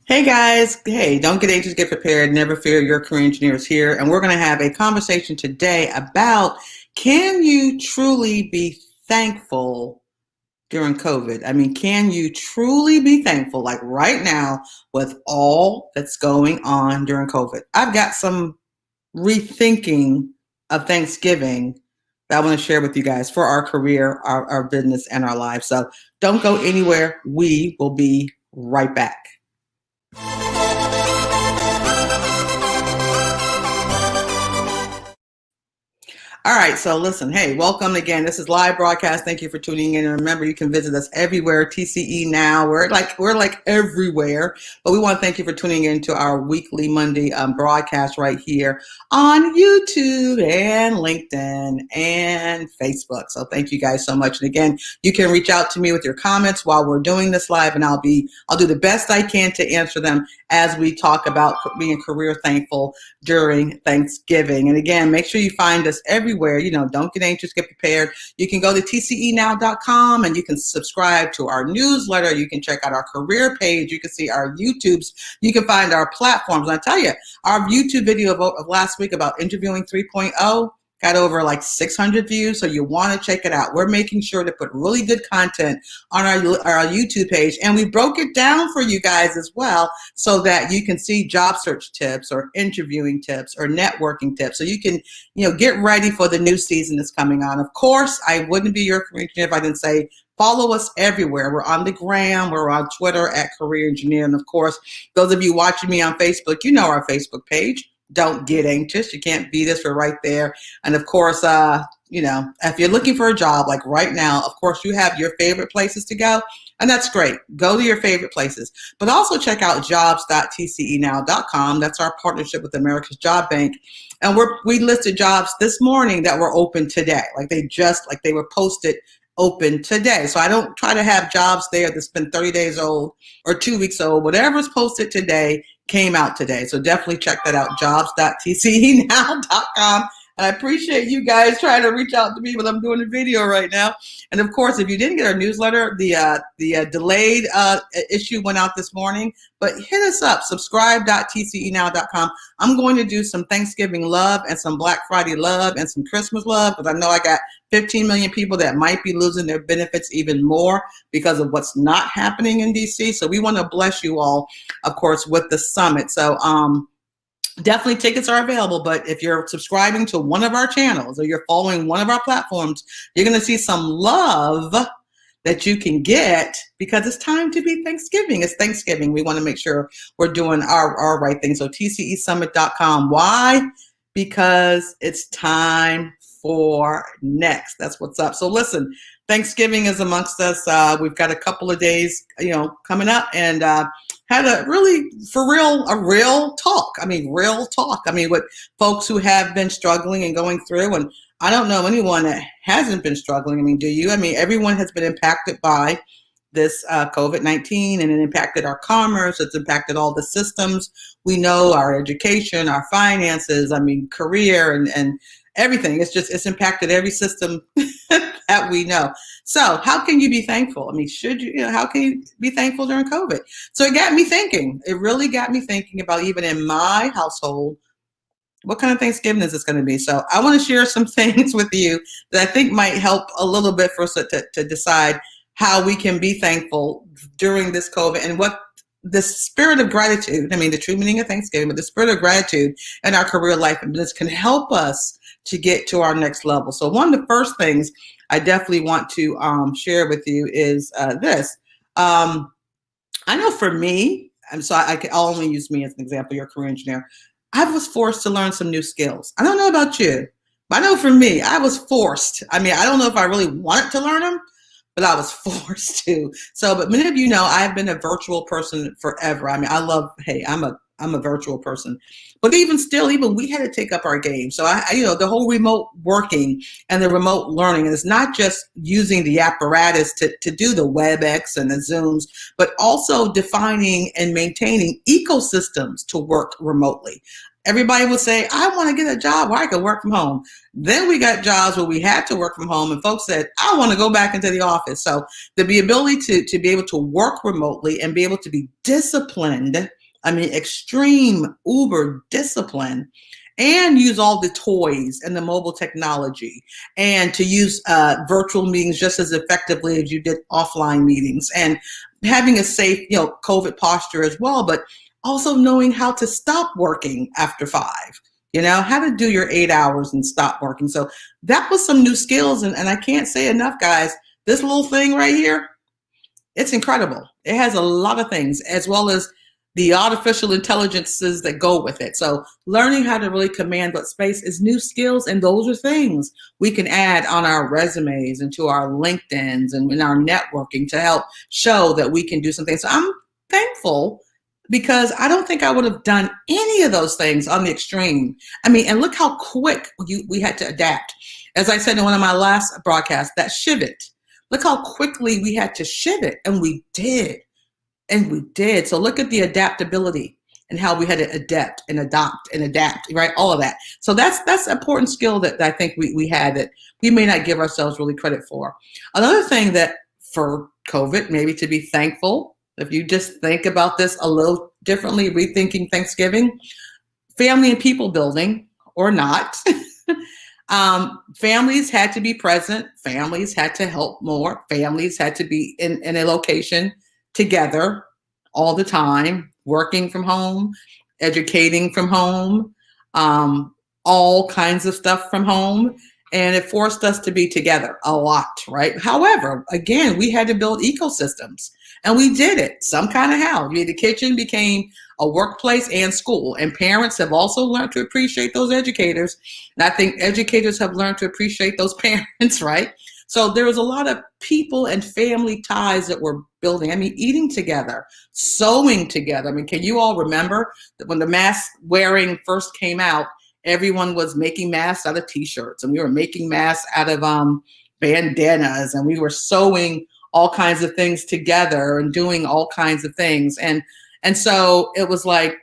Hey guys, hey, don't get anxious, get prepared, never fear, your career engineer is here. And we're going to have a conversation today about, can you truly be thankful during COVID? I mean, can you truly be thankful, like right now, with all that's going on during COVID? I've got some rethinking of Thanksgiving that I want to share with you guys for our career, our business, and our lives. So don't go anywhere. We will be right back. All right, so listen, hey, welcome again. This is live broadcast. Thank you for tuning in. And remember, you can visit us everywhere. TCE Now, we're like everywhere. But we want to thank you for tuning in to our weekly Monday broadcast right here on YouTube and LinkedIn and Facebook. So thank you guys so much. And again, you can reach out to me with your comments while we're doing this live, and I'll do the best I can to answer them as we talk about being career thankful during Thanksgiving. And again, make sure you find us everywhere. Don't get anxious, get prepared. You can go to tcenow.com and you can subscribe to our newsletter. You can check out our career page. You can see our YouTubes. You can find our platforms. And I tell you, our YouTube video of last week about interviewing 3.0 got over like 600 views, so you want to check it out. We're making sure to put really good content on our YouTube page, and we broke it down for you guys as well so that you can see job search tips or interviewing tips or networking tips, so you can get ready for the new season that's coming on. Of course, I wouldn't be your career engineer if I didn't say follow us everywhere. We're on the gram, we're on Twitter at Career Engineer, and of course, those of you watching me on Facebook, you know our Facebook page. Don't get anxious. You can't beat us. We're right there. And of course, if you're looking for a job, like right now, of course, you have your favorite places to go. And that's great. Go to your favorite places. But also check out jobs.tcenow.com. That's our partnership with America's Job Bank. And we listed jobs this morning that were open today. They were posted open today. So I don't try to have jobs there that's been 30 days old or 2 weeks old. Whatever's posted today came out today. So definitely check that out, jobs.tcenow.com. And I appreciate you guys trying to reach out to me, but I'm doing a video right now. And of course, if you didn't get our newsletter, the delayed issue went out this morning, but hit us up, subscribe.tcenow.com. I'm going to do some Thanksgiving love and some Black Friday love and some Christmas love, because I know I got 15 million people that might be losing their benefits even more because of what's not happening in DC. So we want to bless you all, of course, with the summit. So definitely tickets are available, but if you're subscribing to one of our channels or you're following one of our platforms, you're going to see some love that you can get, because it's time to be Thanksgiving. It's Thanksgiving. We want to make sure we're doing our right thing. So tcesummit.com. Why? Because it's time for next. That's what's up. So listen, Thanksgiving is amongst us. We've got a couple of days, coming up, and had a real talk. Real talk. With folks who have been struggling and going through. And I don't know anyone that hasn't been struggling. Do you? Everyone has been impacted by this COVID-19, and it impacted our commerce. It's impacted all the systems. We know our education, our finances, career and everything. It's impacted every system that we know. So how can you be thankful? How can you be thankful during COVID? So it got me thinking. It really got me thinking about, even in my household, what kind of Thanksgiving is this going to be? So I want to share some things with you that I think might help a little bit for us to decide how we can be thankful during this COVID, and what the spirit of gratitude, the true meaning of Thanksgiving, but the spirit of gratitude in our career life and business can help us to get to our next level. So one of the first things I definitely want to share with you is this. I know for me, I'll only use me as an example, you're a career engineer. I was forced to learn some new skills. I don't know about you, but I know for me, I was forced. I don't know if I really wanted to learn them, but I was forced to. But many of you know I've been a virtual person forever. I'm a virtual person. But even we had to take up our game. So the whole remote working and the remote learning, and it's not just using the apparatus to do the WebEx and the Zooms, but also defining and maintaining ecosystems to work remotely. Everybody would say, I want to get a job where I can work from home. Then we got jobs where we had to work from home, and folks said, I want to go back into the office. So the ability to be able to work remotely and be able to be disciplined I mean, extreme uber discipline, and use all the toys and the mobile technology, and to use virtual meetings just as effectively as you did offline meetings, and having a safe, COVID posture as well, but also knowing how to stop working after 5, how to do your 8 hours and stop working. So that was some new skills. And I can't say enough, guys, this little thing right here, it's incredible. It has a lot of things, as well as the artificial intelligences that go with it. So learning how to really command that space is new skills. And those are things we can add on our resumes and to our LinkedIns and in our networking to help show that we can do something. So I'm thankful, because I don't think I would have done any of those things on the extreme. I mean, and look how quick we had to adapt. As I said in one of my last broadcasts, that shivot. Look how quickly we had to shivot, and we did. And we did. So look at the adaptability and how we had to adapt and adopt and adapt, right? All of that. So that's an important skill that I think we had that we may not give ourselves really credit for. Another thing that for COVID, maybe to be thankful, if you just think about this a little differently, rethinking Thanksgiving, family and people building or not. Families had to be present. Families had to help more. Families had to be in a location together all the time, working from home, educating from home, all kinds of stuff from home. And it forced us to be together a lot, right? However, again, we had to build ecosystems, and we did it some kind of how. The kitchen became a workplace and school, and parents have also learned to appreciate those educators. And I think educators have learned to appreciate those parents, right? So there was a lot of people and family ties that were building. I mean, eating together, sewing together. I mean, can you all remember that when the mask wearing first came out, everyone was making masks out of t-shirts, and we were making masks out of bandanas, and we were sewing all kinds of things together and doing all kinds of things. And so it was like,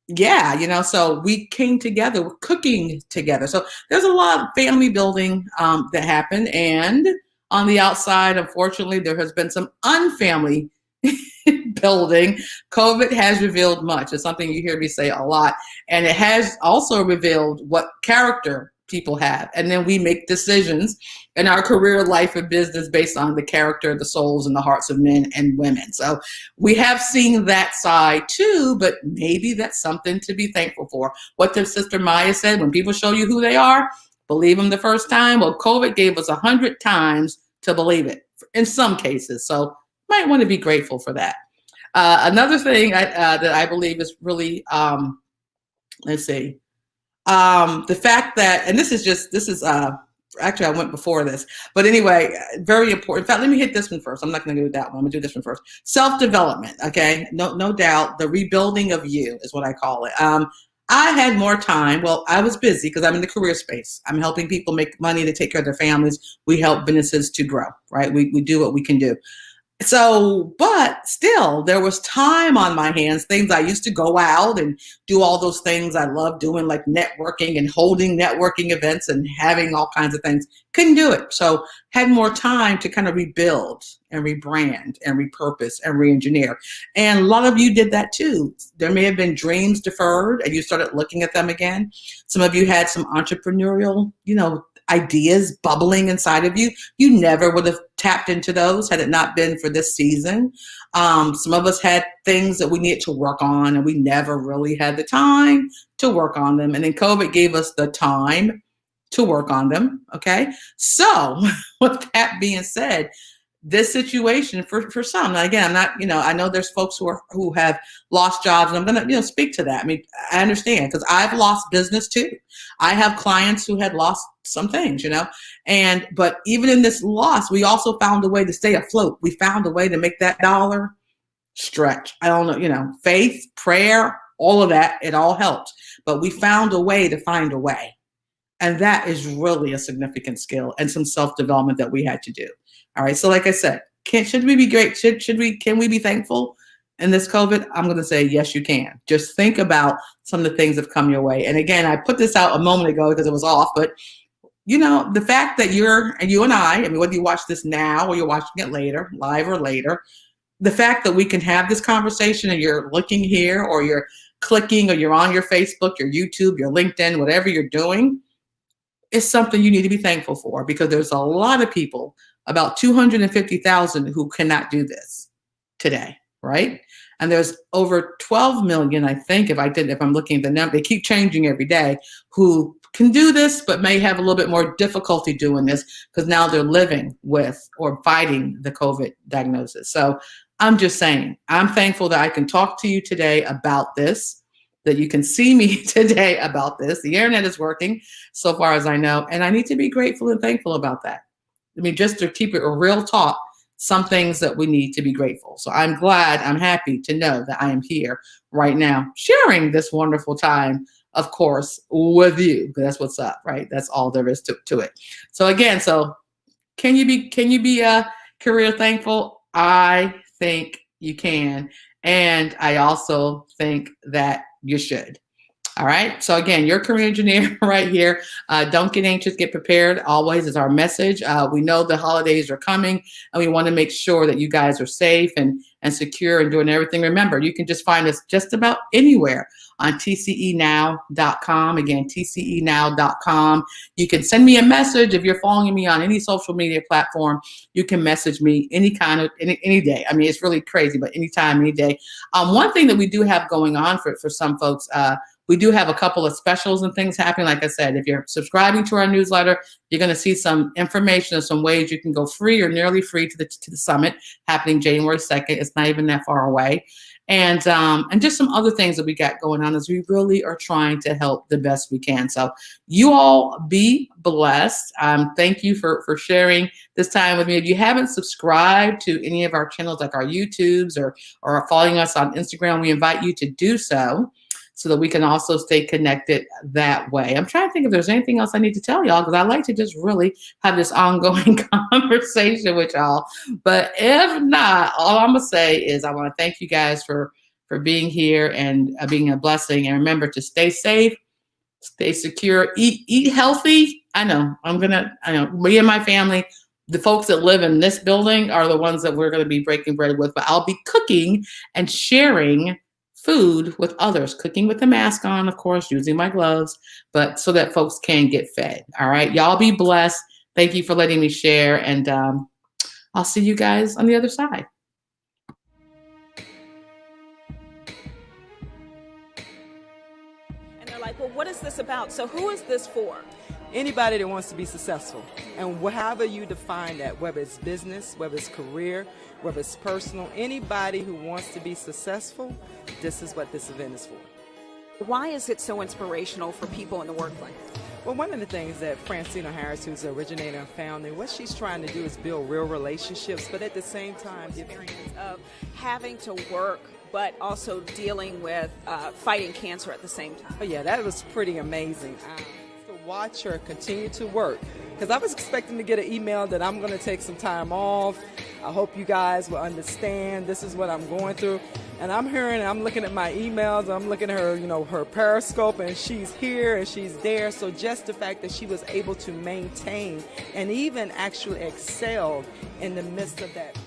yeah, so we came together, we're cooking together. So there's a lot of family building that happened. And on the outside, unfortunately, there has been some unfamily building. COVID has revealed much. It's something you hear me say a lot. And it has also revealed what character people have. And then we make decisions in our career, life, and business based on the character, the souls, and the hearts of men and women. So we have seen that side too, but maybe that's something to be thankful for. What the Sister Maya said, when people show you who they are, believe them the first time. Well, COVID gave us 100 times to believe it in some cases. So might want to be grateful for that. Another thing that I believe is really, let's see, the fact that, and this is actually I went before this, but anyway, very important. In fact, let me hit this one first. I'm not going to do that one. I'm going to do this one first. Self-development. Okay. No doubt. The rebuilding of you is what I call it. I had more time. Well, I was busy because I'm in the career space. I'm helping people make money to take care of their families. We help businesses to grow, right? We do what we can do. So, but still, there was time on my hands, things I used to go out and do all those things I love doing, like networking and holding networking events and having all kinds of things. Couldn't do it. So had more time to kind of rebuild and rebrand and repurpose and re-engineer. And a lot of you did that too. There may have been dreams deferred and you started looking at them again. Some of you had some entrepreneurial, ideas bubbling inside of you. You never would have tapped into those had it not been for this season. Some of us had things that we needed to work on, and we never really had the time to work on them. And then COVID gave us the time to work on them. Okay. So with that being said, this situation for some, now again, I'm not, I know there's folks who have lost jobs, and I'm going to, speak to that. I mean, I understand because I've lost business too. I have clients who had lost some things, but even in this loss, we also found a way to stay afloat. We found a way to make that dollar stretch. I don't know, faith, prayer, all of that, it all helped, but we found a way to find a way. And that is really a significant skill and some self-development that we had to do. All right. So like I said, should we be great? Can we be thankful in this COVID? I'm going to say, yes, you can. Just think about some of the things that have come your way. And again, I put this out a moment ago because it was off, but the fact that you and I mean, whether you watch this now or you're watching it later, live or later, the fact that we can have this conversation and you're looking here or you're clicking or you're on your Facebook, your YouTube, your LinkedIn, whatever you're doing, is something you need to be thankful for, because there's a lot of people, about 250,000, who cannot do this today, right? And there's over 12 million, I think, if I'm looking at the number, they keep changing every day, who can do this, but may have a little bit more difficulty doing this because now they're living with or fighting the COVID diagnosis. So I'm just saying, I'm thankful that I can talk to you today about this, that you can see me today about this. The internet is working so far as I know, and I need to be grateful and thankful about that. I mean, just to keep it a real talk, some things that we need to be grateful. So I'm happy to know that I am here right now sharing this wonderful time, of course, with you, because that's what's up, right? That's all there is to it. So again, can you be career thankful? I think you can. And I also think that you should. All right. So again, your career engineer right here. Don't get anxious, get prepared. Always is our message. We know the holidays are coming and we want to make sure that you guys are safe and secure and doing everything. Remember, you can just find us just about anywhere on tcenow.com. Again, tcenow.com. You can send me a message if you're following me on any social media platform. You can message me any day. I mean, it's really crazy, but anytime, any day. One thing that we do have going on for some folks, we do have a couple of specials and things happening. Like I said, if you're subscribing to our newsletter, you're going to see some information and some ways you can go free or nearly free to the summit happening January 2nd. It's not even that far away. And just some other things that we got going on as we really are trying to help the best we can. So you all be blessed. Thank you for sharing this time with me. If you haven't subscribed to any of our channels, like our YouTubes or are following us on Instagram, we invite you to do so that we can also stay connected that way. I'm trying to think if there's anything else I need to tell y'all, because I like to just really have this ongoing conversation with y'all. But if not, all I'm going to say is I want to thank you guys for being here and being a blessing. And remember to stay safe, stay secure, eat healthy. I know me and my family, the folks that live in this building are the ones that we're going to be breaking bread with, but I'll be cooking and sharing food with others, cooking with a mask on, of course, using my gloves, but so that folks can get fed. All right. Y'all be blessed. Thank you for letting me share. And I'll see you guys on the other side. And they're like, well, what is this about? So who is this for? Anybody that wants to be successful, and however you define that, whether it's business, whether it's career, whether it's personal, anybody who wants to be successful, this is what this event is for. Why is it so inspirational for people in the workplace? Well, one of the things that Francina Harris, who's the originator and founder, what she's trying to do is build real relationships, but at the same time, experience of having to work but also dealing with fighting cancer at the same time. Oh yeah, that was pretty amazing. To watch her continue to work, because I was expecting to get an email that I'm going to take some time off. I hope you guys will understand this is what I'm going through. And I'm hearing, I'm looking at my emails, I'm looking at her, her Periscope, and she's here and she's there. So just the fact that she was able to maintain and even actually excel in the midst of that.